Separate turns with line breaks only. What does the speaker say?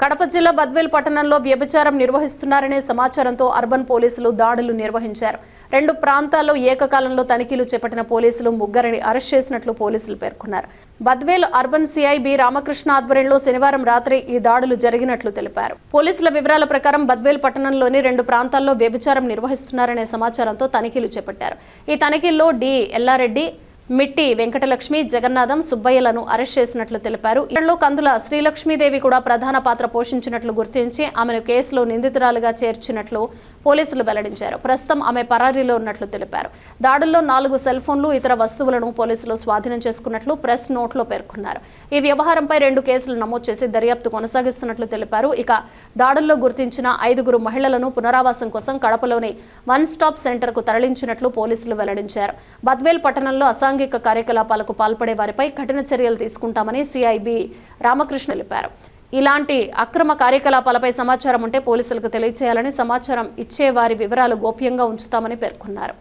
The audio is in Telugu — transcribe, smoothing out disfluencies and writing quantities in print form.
కడప జిల్లా బద్వేల్ పట్టణంలో వ్యభిచారం నిర్వహిస్తున్నారనే సమాచారంతో అర్బన్ పోలీసులు దాడులు నిర్వహించారు. 2 ప్రాంతాల్లో ఏకకాలంలో తనిఖీలు చేపట్టిన పోలీసులు ముగ్గురిని అరెస్ట్ చేసినట్లు పోలీసులు పేర్కొన్నారు. Badvel urban CI B Ramakrishna ఆధ్వర్యంలో శనివారం రాత్రి ఈ దాడులు జరిగినట్లు తెలిపారు. పోలీసుల వివరాల ప్రకారం బద్వేల్ పట్టణంలోని 2 ప్రాంతాల్లో వ్యభిచారం నిర్వహిస్తున్నారనే సమాచారంతో తనిఖీలు చేపట్టారు. ఈ తనిఖీల్లో డి ఎల్లారెడ్డి, మిట్టి వెంకటలక్ష్మి, జగన్నాథం, సుబ్బయ్యలను అరెస్ట్ చేసినట్లు తెలిపారు. ఇందులో కందుల శ్రీలక్ష్మీదేవి కూడా ప్రధాన పాత్ర పోషించినట్లు గుర్తించి ఆమెను కేసులో నిందితురాలుగా చేర్చినట్లు పోలీసులు వెల్లడించారు. ప్రస్తుతం ఆమె పరారీలో ఉన్నట్లు తెలిపారు. దాడుల్లో 4 సెల్ ఫోన్లు, ఇతర వస్తువులను పోలీసులు స్వాధీనం చేసుకున్నట్లు ప్రెస్ నోట్లో పేర్కొన్నారు. ఈ వ్యవహారంపై 2 కేసులు నమోదు చేసి దర్యాప్తు కొనసాగిస్తున్నట్లు తెలిపారు. ఇక దాడుల్లో గుర్తించిన 5 మహిళలను పునరావాసం కోసం కడపలోని వన్ స్టాప్ సెంటర్ కు తరలించినట్లు పోలీసులు వెల్లడించారు. బద్వేల్ పట్టణంలో సాంఘిక కార్యకలాపాలకు పాల్పడే వారిపై కఠిన చర్యలు తీసుకుంటామని సిఐ బి రామకృష్ణ తెలిపారు. ఇలాంటి అక్రమ కార్యకలాపాలపై సమాచారం ఉంటే పోలీసులకు తెలియజేయాలని, సమాచారం ఇచ్చే వారి వివరాలు గోప్యంగా ఉంచుతామని పేర్కొన్నారు.